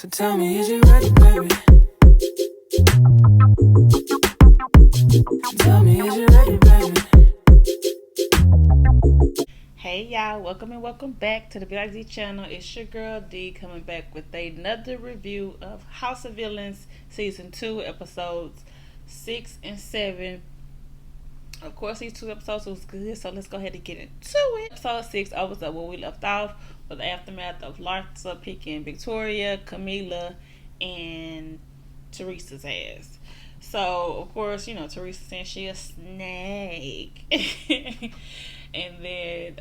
So tell me, is you ready, baby? Tell me, is you ready, baby? Hey y'all, welcome and welcome back to the belikedee channel. It's your girl D coming back with another review of House of Villains season 2 episodes 6 and 7. Of course, these 2 episodes was good, so let's go ahead and get into it. Episode 6 opens up where we left off with the aftermath of Larsa picking Victoria, Camila, and Teresa's ass. So, of course, Teresa saying she a snake. And then,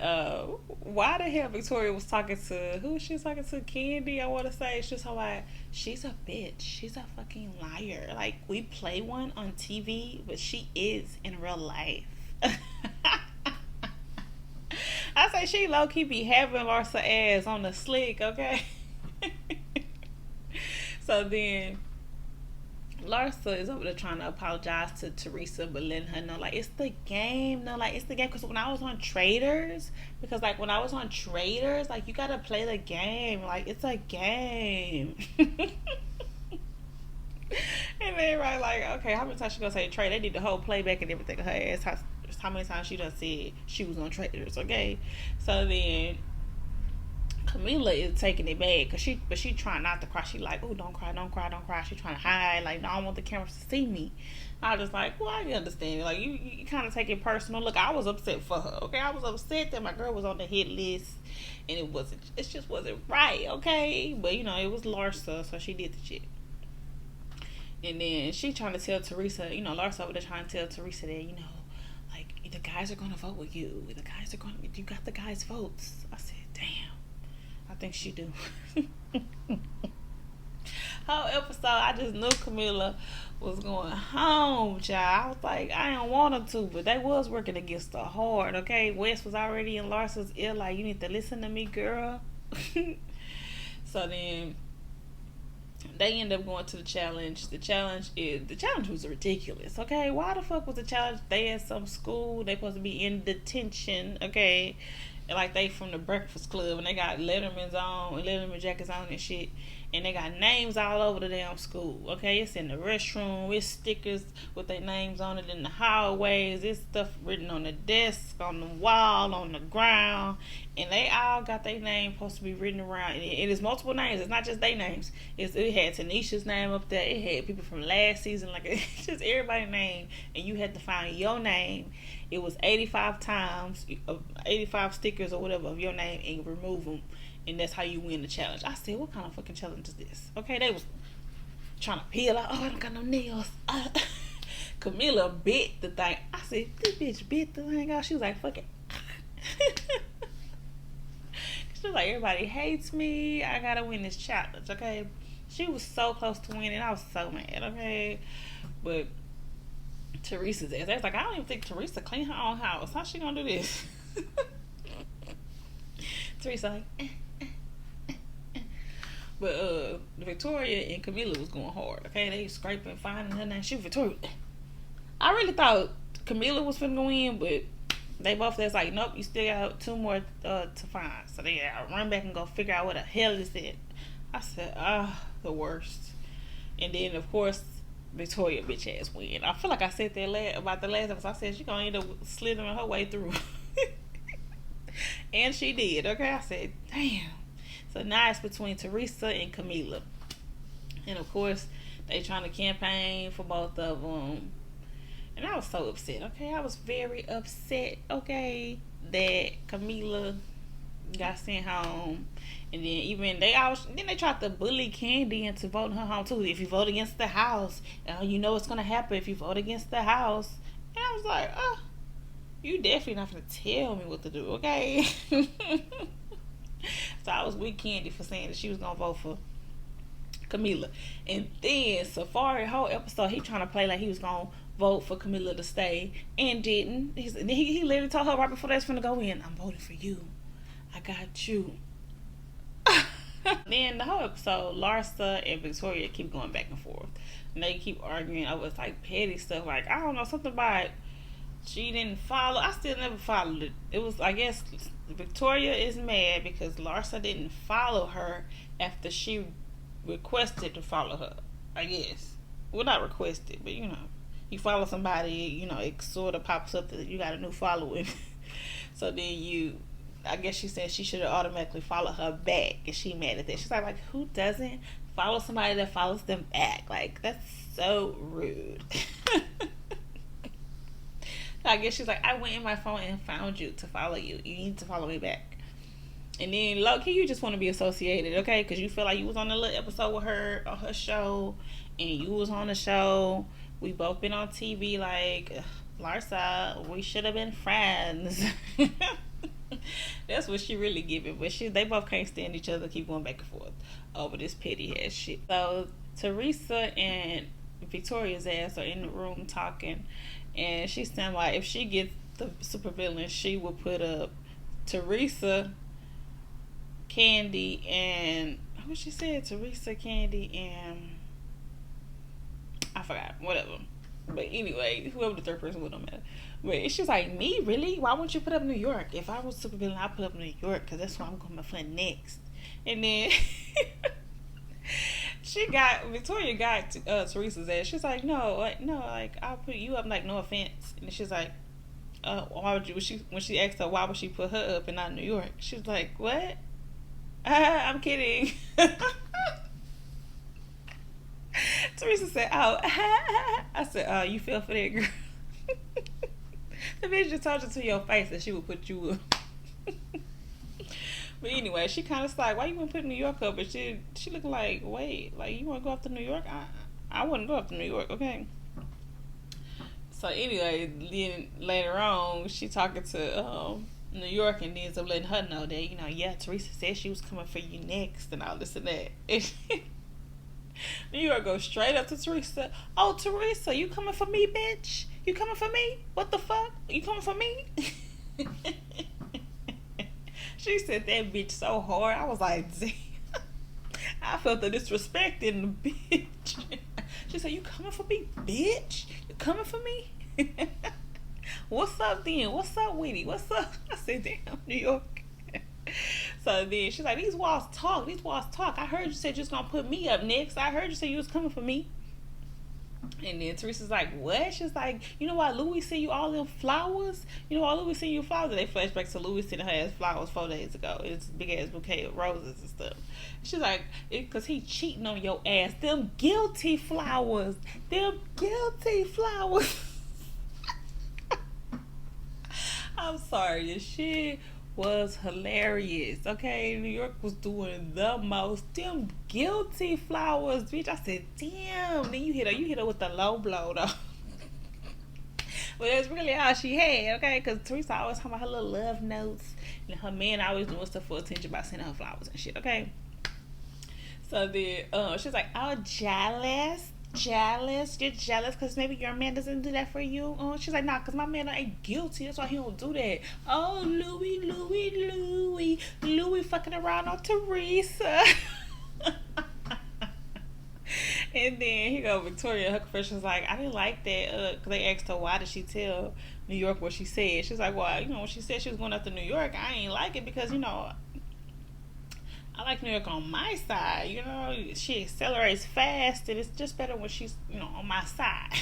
why the hell Victoria was talking to, who was she talking to? Candy, I want to say. She was like, she's a bitch. She's a fucking liar. Like, we play one on TV, but she is in real life. I say she low-key be having Larsa ass on the slick, okay? So then Larsa is over there trying to apologize to Teresa, but letting her know, like, it's the game. No, like, it's the game. Because when I was on Traders, like, you gotta play the game. Like, it's a game. And then, right, like, okay, how many times she gonna say trade? They need the whole playback and everything of her ass. How many times she done said she was on Traders, okay? So then Camila is taking it bad because she trying not to cry. She like, oh, don't cry. She trying to hide. Like, no, I don't want the cameras to see me. I was just like, well, I understand. Like, you kind of take it personal. Look, I was upset for her. Okay, I was upset that my girl was on the hit list, and it just wasn't right. Okay, but it was Larsa, so she did the shit. And then she trying to tell Teresa, Larsa over there trying to tell Teresa that, like, the guys are gonna vote with you. You got the guys' votes. I said, damn. I think she do. Whole episode, I just knew Camila was going home, child. I was like, I didn't want her to, but they was working against her hard, okay? Wes was already in Larsa's ear, like, you need to listen to me, girl. So then they end up going to the challenge. The challenge was ridiculous, okay? Why the fuck was the challenge? They at some school, they supposed to be in detention, okay? Like, they from the Breakfast Club, and they got Letterman jackets on and shit, and they got names all over the damn school, okay? It's in the restroom, it's stickers with their names on it in the hallways, it's stuff written on the desk, on the wall, on the ground, and they all got their name supposed to be written around. It is multiple names, it's not just their names. It had Tanisha's name up there, it had people from last season, like, it's just everybody's name, and you had to find your name. It was 85 times, 85 stickers or whatever of your name, and remove them, and that's how you win the challenge. I said, what kind of fucking challenge is this? Okay, they was trying to peel out. Oh, I don't got no nails. Camila bit the thing. I said, this bitch bit the thing out. She was like, fuck it. She was like, everybody hates me. I gotta win this challenge, okay? She was so close to winning. I was so mad, okay? But Teresa's ass, I was like, I don't even think Teresa clean her own house. How she gonna do this? Teresa like, But Victoria and Camila was going hard, okay? They scraping, finding her name. She was Victoria. I really thought Camila was finna go in, but they both was like, nope, you still got 2 more to find. So they gotta run back and go figure out what the hell is it. I said, the worst. And then, of course, Victoria bitch ass win. I feel like I said that about the last episode. I said she gonna end up slithering her way through. And she did, okay? I said, damn. So now it's between Teresa and Camila. And of course, they trying to campaign for both of them. And I was so upset, okay? I was very upset, okay, that Camila got sent home. And then they tried to bully Candy into voting her home too. If you vote against the house, you know what's gonna happen if you vote against the house. And I was like, you definitely not gonna tell me what to do, okay? So I was with Candy for saying that she was gonna vote for Camila. And then Safari, whole episode, he trying to play like he was gonna vote for Camila to stay and didn't. He literally told her right before they was finna go in, I'm voting for you. I got you. Then the whole episode, Larsa and Victoria keep going back and forth. And they keep arguing over like petty stuff. Like, I don't know, something about she didn't follow. I still never followed it. It was, I guess, Victoria is mad because Larsa didn't follow her after she requested to follow her, I guess. Well, not requested, but you follow somebody, it sort of pops up that you got a new following. So then I guess she said she should have automatically followed her back, and she mad at that. She's like, who doesn't follow somebody that follows them back? Like, that's so rude. I guess she's like, I went in my phone and found you to follow you. You need to follow me back. And then, low-key, you just want to be associated, okay? Because you feel like you was on a little episode with her on her show, and you was on the show. We both been on TV, like, Larsa, we should have been friends. That's what she really giving. But they both can't stand each other, keep going back and forth over this petty ass shit. So, Teresa and Victoria's ass are in the room talking, and she's saying, like, if she gets the supervillain, she will put up Teresa, Candy, and what she said, Teresa, Candy, and I forgot, whatever. But anyway, whoever the third person would, don't matter. But she's like, me, really? Why wouldn't you put up New York? If I was supervillain, I'd put up New York, because that's what I'm going to for next. And then Victoria got Teresa's ass. She's like, no, like, I'll put you up, like, no offense. And she's like, why would you, when she asked her why would she put her up and not New York, she's like, what? I'm kidding. Teresa said, oh. I said, oh, you fell for that, girl. The bitch just told you to your face that she would put you up. But anyway, she kind of like, why you want to put New York up? But she looked like, wait, like, you want to go up to New York? I wouldn't go up to New York, okay? So anyway, then later on, she talking to New York, and ends up letting her know that, yeah, Teresa said she was coming for you next and all this and that. New York goes straight up to Teresa. Oh, Teresa, you coming for me, bitch? You coming for me? What the fuck? You coming for me? She said that bitch so hard. I was like, damn. I felt the disrespect in the bitch. She said, you coming for me, bitch? You coming for me? What's up then? What's up, Winnie? What's up? I said, damn, New York. So then she's like, these walls talk. I heard you said you was going to put me up next. I heard you say you was coming for me. And then Teresa's like, what? She's like, you know why Louis sent you all them flowers? You know why Louis sent you flowers? And they flashback to Louis sending her ass flowers 4 days ago. It's a big ass bouquet of roses and stuff. She's like, because he cheating on your ass. Them guilty flowers. I'm sorry, this shit was hilarious. Okay, New York was doing the most. Them guilty flowers, bitch. I said, damn. Then you hit her with the low blow though. But that's really all she had, okay? Because Teresa always talking about her little love notes, and her man always doing stuff for attention by sending her flowers and shit, okay? So then she's like, oh, jealous. You're jealous because maybe your man doesn't do that for you. She's like, nah, because my man ain't guilty, that's why he don't do that. Oh, Louis fucking around on Teresa. And then here go Victoria. Her confession's like, I didn't like that. Cause they asked her why did she tell New York what she said. She's like, well, when she said she was going up to New York, I ain't like it because I like New York on my side. She accelerates fast, and it's just better when she's on my side.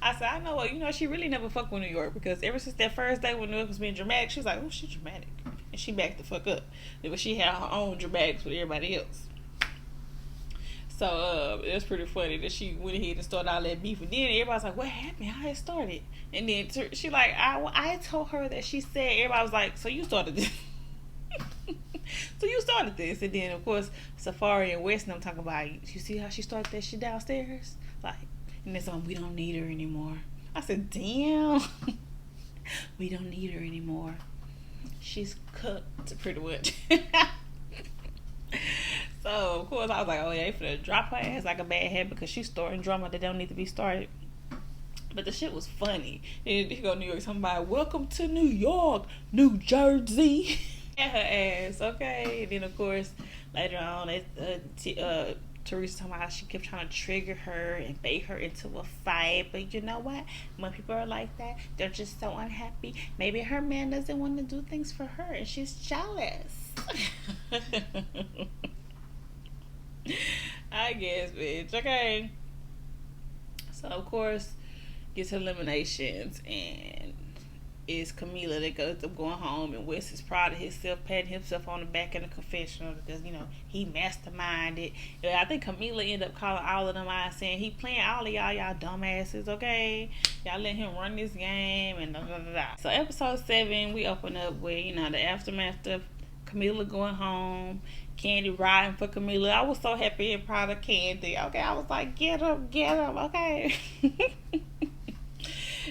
I said, I know what, she really never fucked with New York, because ever since that first day when New York was being dramatic, she was like, oh, she's dramatic. And she backed the fuck up. But she had her own dramatics with everybody else. So it was pretty funny that she went ahead and started all that beef. And then everybody's like, what happened? How it started? And then she like, I told her that she said, everybody was like, so you started this. And then of course Safari and West and I'm talking about, you see how she started that shit downstairs? Like, and then something, we don't need her anymore. I said, damn. We don't need her anymore. She's cooked pretty much. So of course I was like, oh yeah, they finna drop her ass like a bad habit because she's starting drama that don't need to be started. But the shit was funny. And he go New York, somebody, welcome to New York, New Jersey. At her ass, okay. And then of course later on, Teresa talking about how she kept trying to trigger her and bait her into a fight. But you know what? When people are like that, they're just so unhappy. Maybe her man doesn't want to do things for her and she's jealous. I guess, bitch. Okay. So, of course, gets eliminations, and it's Camila that goes up going home, and Wes is proud of himself, patting himself on the back in the confessional because, you know, he masterminded. I think Camila ended up calling all of them out saying he playing all of y'all dumbasses, okay? Y'all let him run this game and da da da da. So episode 7, we open up with, you know, the aftermath of Camila going home, Candy riding for Camila. I was so happy and proud of Candy. Okay, I was like, get him, okay.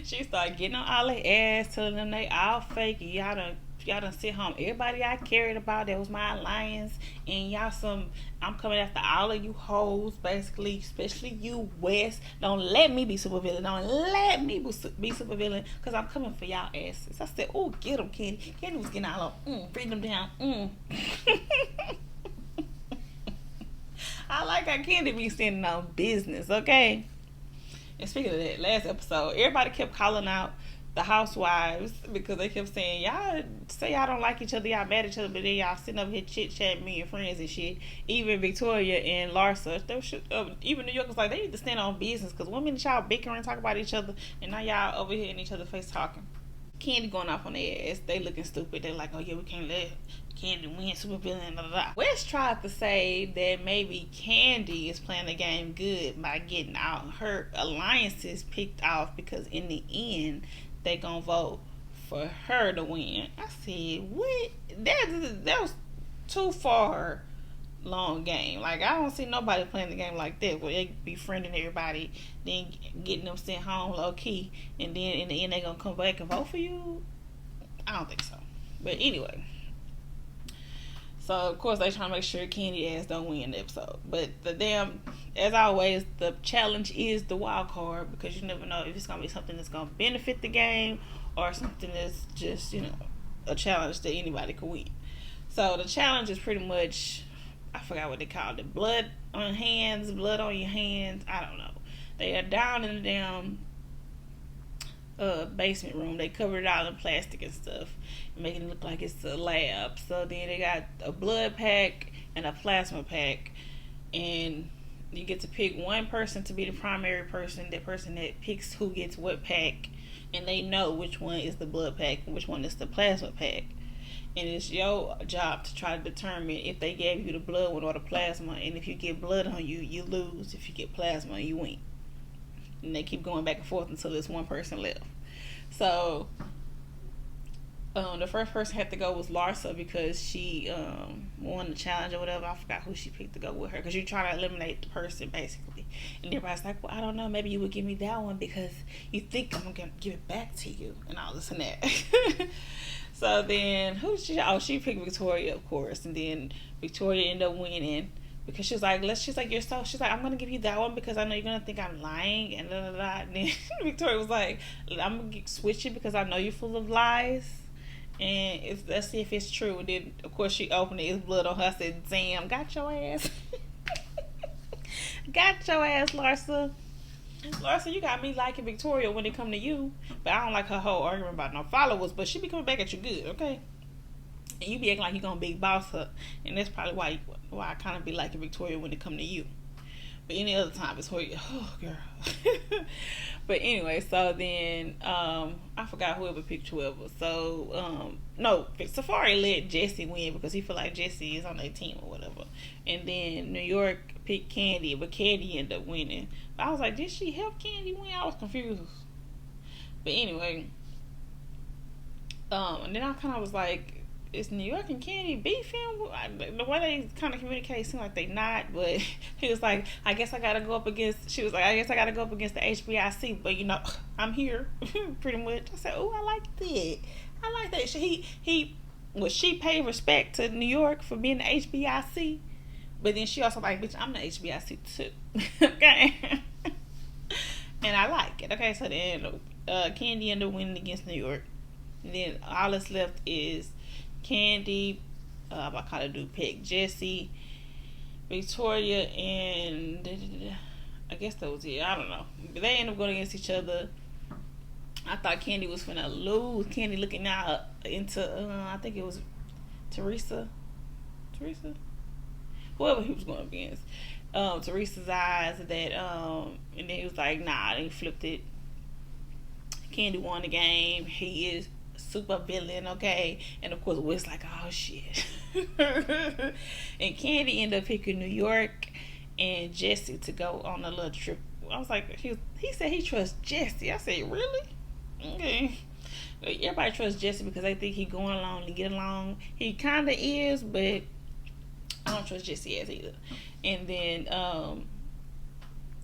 She started getting on all their ass, telling them they all fake. Y'all done sit home. Everybody I cared about, that was my alliance, and I'm coming after all of you hoes, basically, especially you, West. Don't let me be supervillain. Don't let me be supervillain, because I'm coming for y'all asses. I said, oh, get them, Candy. Candy was getting all of bring them down. I like how Candy be standing on business, okay? And speaking of that, last episode, everybody kept calling out the housewives because they kept saying, y'all say y'all don't like each other, y'all mad at each other, but then y'all sitting up here chit-chatting, me and friends and shit. Even Victoria and Larsa, even New York was like, they need to stand on business, because one minute y'all bickering, talk about each other, and now y'all over here in each other's face talking. Candy going off on their ass. They looking stupid. They're like, oh yeah, we can't let Candy win, super villain, da da da. West tried to say that maybe Candy is playing the game good by getting out her alliances picked off, because in the end they gonna vote for her to win. I said, what? That was too far long game. Like, I don't see nobody playing the game like that, where they befriending everybody, then getting them sent home low key, and then in the end they gonna come back and vote for you. I don't think so. But anyway, so of course they trying to make sure Candy ass don't win the episode. But as always, the challenge is the wild card, because you never know if it's gonna be something that's gonna benefit the game or something that's just, you know, a challenge that anybody could win. So the challenge is pretty much, I forgot what they called it. Blood on hands, blood on your hands. I don't know. They are down in the damn basement room. They covered it all in plastic and stuff, making it look like it's a lab. So then they got a blood pack and a plasma pack, and you get to pick one person to be the primary person, the person that picks who gets what pack, and they know which one is the blood pack and which one is the plasma pack. And it's your job to try to determine if they gave you the blood one or the plasma. And if you get blood on you, you lose. If you get plasma, you win. And they keep going back and forth until there's one person left. So the first person had to go was Larsa, because she won the challenge or whatever. I forgot who she picked to go with her, because you're trying to eliminate the person basically. And everybody's like, well, I don't know, maybe you would give me that one because you think I'm gonna give it back to you and all this and that. So then she picked Victoria, of course, and then Victoria ended up winning because she's like, I'm gonna give you that one because I know you're gonna think I'm lying and da da da. And then Victoria was like, I'm gonna switch it because I know you're full of lies, and let's see if it's true. And then of course she opened it, it's blood on her. I said, damn, got your ass. Got your ass, Larsa. Larsa, you got me liking Victoria when it come to you, but I don't like her whole argument about no followers, but she be coming back at you good, okay? And you be acting like you gonna big boss her, and that's probably why I kind of be liking Victoria when it come to you. But any other time it's Victoria. Oh, girl. But anyway, so then I forgot whoever picked whoever. So no, Safari let Jesse win because he feel like Jesse is on their team or whatever. And then New York picked Candy, but Candy ended up winning. But I was like, did she help Candy win? I was confused. But anyway, and then I kind of was like, is New York and Candy beefing? The way they kind of communicate seemed like they not, but he was like, I guess I gotta go up against the HBIC, but you know, I'm here, pretty much. I said, oh, I like that. She paid respect to New York for being the HBIC, but then she also like, bitch, I'm the HBIC too. Okay. And I like it. Okay, so then Candy ended up winning against New York. And then all that's left is Candy, I kind of do pick Jesse, Victoria and I guess that was it. I don't know. But they ended up going against each other. I thought Candy was finna lose. Candy looking out into I think it was Teresa. Teresa? Whoever he was going against. Teresa's eyes that and then he was like, nah, they flipped it. Candy won the game. He is super villain, okay? And of course Wes like, oh shit. And Candy ended up picking New York and Jesse to go on a little trip. I was like, he said he trusts Jesse. I said, really? Okay. Everybody trusts Jesse because they think he going along and get along. He kind of is, but I don't trust Jesse as either. And then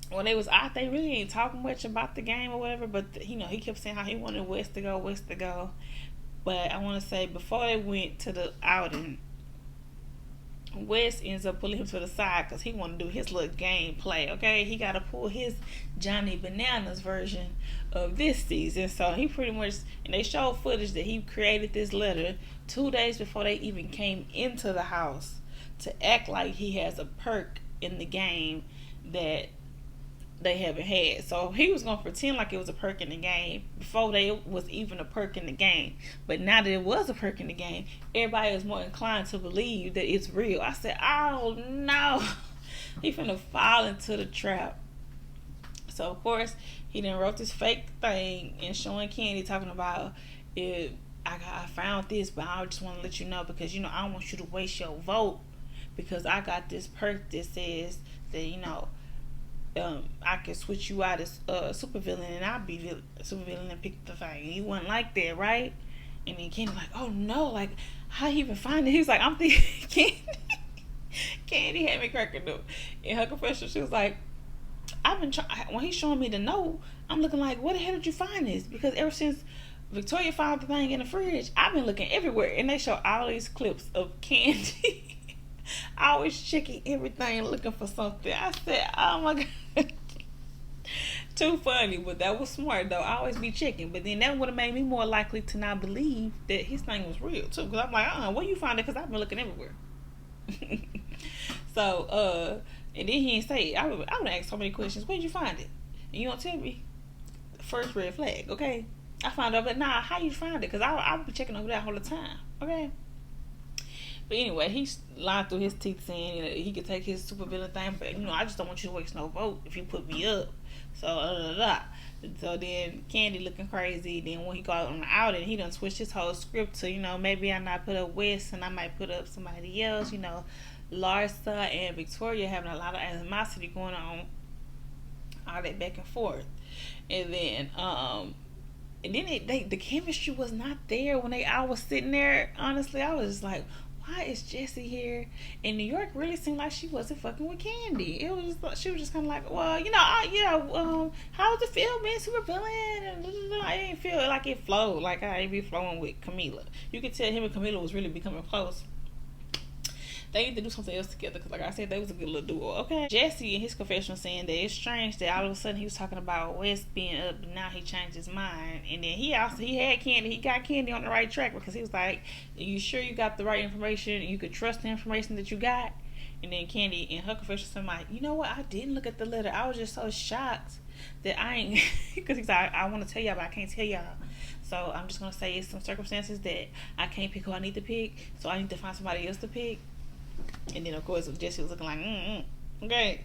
when they was out, they really ain't talking much about the game or whatever. But he kept saying how he wanted West to go. But I want to say before they went to the outing, West ends up pulling him to the side because he want to do his little game play. Okay, he got to pull his Johnny Bananas version of this season. So he pretty much, and they showed footage that he created this letter 2 days before they even came into the house to act like he has a perk in the game that they haven't had. So he was gonna pretend like it was a perk in the game before they was even a perk in the game. But now that it was a perk in the game, everybody is more inclined to believe that it's real. I said, oh no, he finna fall into the trap. So of course he then wrote this fake thing and showing Candy talking about it. I found this, but I just want to let you know because I don't want you to waste your vote because I got this perk that says that I can switch you out as supervillain and I'll be supervillain and pick the thing. He wasn't like that, right? And then Candy like, oh no, like how he even find it? He was like, I'm thinking Candy had me cracking up. In her confession, she was like, I've been trying. When he's showing me the note, I'm looking like, where the hell did you find this? Because ever since Victoria found the thing in the fridge, I've been looking everywhere, and they show all these clips of Candy. Always checking everything, looking for something. I said, oh my god. Too funny, but that was smart though. I always be checking, but then that would have made me more likely to not believe that his thing was real too. Because I'm like, where you find it? Because I've been looking everywhere. So, and then he didn't say. I would ask so many questions. Where'd you find it? And you don't tell me. First red flag, okay? I found out, but nah, how you find it? Because I would be checking over that all the time, okay? But anyway, he's lying through his teeth saying he could take his supervillain thing, but I just don't want you to waste no vote if you put me up. So So then Candy looking crazy. Then when he got on the outing, he done switched his whole script to maybe I not put up West and I might put up somebody else. Larsa and Victoria having a lot of animosity going on, all that back and forth, and then the chemistry was not there when I was sitting there. Honestly, I was just like, why is Jessie here? And New York really seemed like she wasn't fucking with Candy. It was just, she was just kind of like, well, how does it feel being super villain? And I didn't feel like it flowed like I be flowing with Camila. You could tell him and Camila was really becoming close. They need to do something else together because, like I said, they was a good little duo. Okay, Jesse in his confession saying that it's strange that all of a sudden he was talking about West being up, but now he changed his mind. And then he had Candy. He got Candy on the right track because he was like, "Are you sure you got the right information? You could trust the information that you got." And then Candy in her confession said, "Like, you know what? I didn't look at the letter. I was just so shocked that I ain't." Because he's like, "I want to tell y'all, but I can't tell y'all. So I'm just gonna say it's some circumstances that I can't pick who I need to pick. So I need to find somebody else to pick." And then of course Jesse was looking like okay.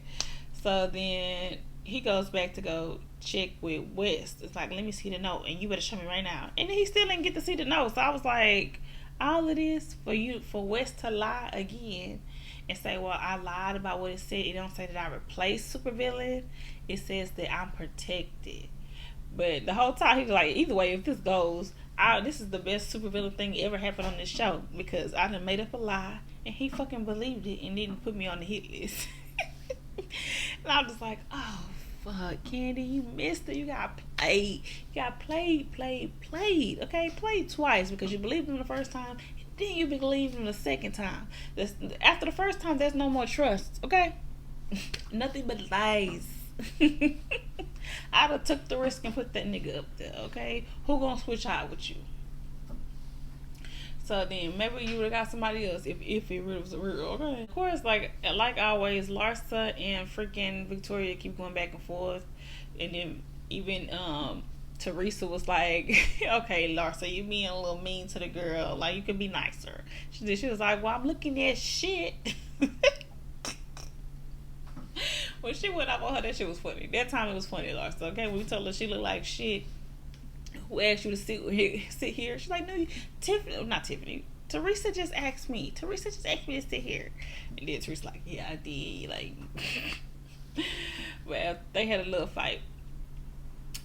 So then he goes back to go check with West. It's like, let me see the note and you better show me right now. And then he still didn't get to see the note. So I was like, all of this for West to lie again and say, well, I lied about what it said. It don't say that I replaced supervillain. It says that I'm protected. But the whole time he was like, either way, if this goes, this is the best supervillain thing ever happened on this show because I done made up a lie and he fucking believed it and didn't put me on the hit list. And I was just like, oh fuck, Candy, you missed it. You got played. You got played. Okay, played twice because you believed him the first time and then you believed him the second time. After the first time, there's no more trust. Okay, nothing but lies. I'd have took the risk and put that nigga up there. Okay, who gonna switch out with you? So then maybe you would have got somebody else if it really was real. Okay. Of course, like always, Larsa and freaking Victoria keep going back and forth, and then even Teresa was like, "Okay, Larsa, you being a little mean to the girl. Like you could be nicer." She was like, "Well, I'm looking at shit." When she went up on her, that shit was funny. That time it was funny, Larsa. Okay, when we told her she looked like shit. Who asked you to sit here? She's like, no, Tiffany, not Tiffany. Teresa just asked me. Teresa just asked me to sit here. And then Teresa's like, yeah, I did. Like, well, they had a little fight.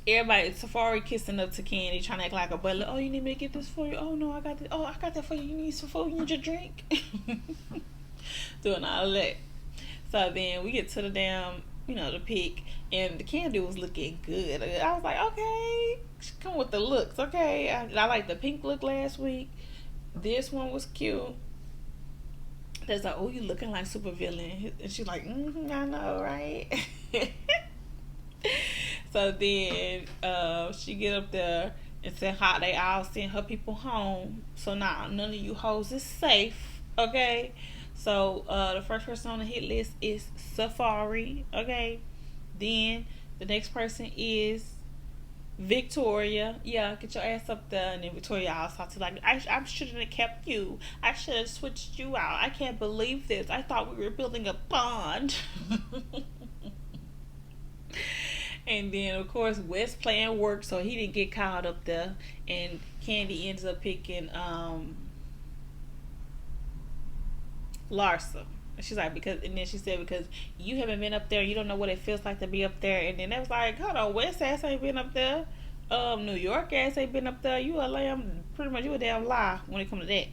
Everybody, Safari kissing up to Candy, trying to act like a butler. Oh, you need me to get this for you? Oh, no, I got this. Oh, I got that for you. You need some food? You need your drink? Doing all of that. So then we get to the damn, the pic, and the Candy was looking good. I was like, okay, she come with the looks, okay. I like the pink look last week. This one was cute. There's like, oh, you looking like super villain, and she's like, I know, right? So then she get up there and said how they all send her people home. So now none of you hoes is safe, okay? So the first person on the hit list is Safari, okay? Then the next person is Victoria. Yeah, get your ass up there. And then Victoria also to like, I shouldn't have kept you. I should have switched you out. I can't believe this. I thought we were building a bond. And then of course West playing work, so he didn't get caught up there. And Candy ends up picking Larsa. She's like, and then she said, because you haven't been up there, you don't know what it feels like to be up there. And then they was like, hold on, West ass ain't been up there. New York ass ain't been up there. You a lamb, pretty much you a damn lie when it comes to that.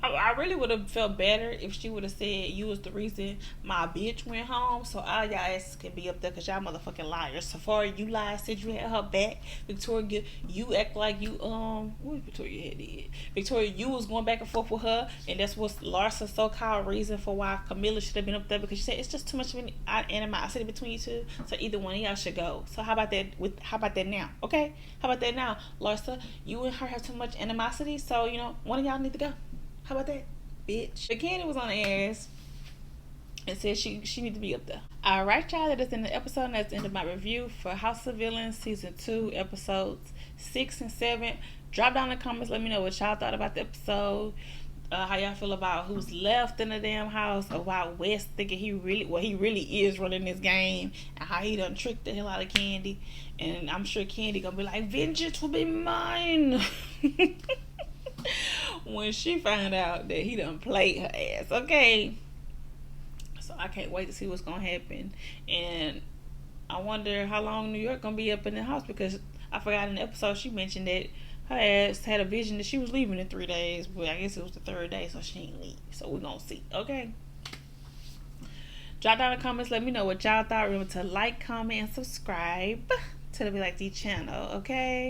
I really would have felt better if she would have said you was the reason my bitch went home, so all y'all asses can be up there because y'all motherfucking liars. Safari, you lied, said you had her back. Victoria, you act like you what Victoria had did. Victoria, you was going back and forth with her, and that's what's Larsa's so-called reason for why Camilla should have been up there, because she said it's just too much of an animosity between you two, so either one of y'all should go. So how about that now? Okay, how about that now, Larsa? You and her have too much animosity, so one of y'all need to go. How about that, bitch? The Candy was on the ass and said she need to be up there. Alright, y'all, that is in the episode, and that's the end of my review for House of Villains Season 2, Episodes 6 and 7. Drop down in the comments, let me know what y'all thought about the episode. How y'all feel about who's left in the damn house, or why West thinking he really is running this game, and how he done tricked the hell out of Candy. And I'm sure Candy gonna be like, vengeance will be mine. When she found out that he done played her ass, okay? So I can't wait to see what's gonna happen. And I wonder how long New York gonna be up in the house, because I forgot in the episode she mentioned that her ass had a vision that she was leaving in 3 days, but I guess it was the 3rd day, so she ain't leave. So we're gonna see, okay? Drop down in the comments, let me know what y'all thought. Remember to like, comment, and subscribe to the belikedee channel, okay?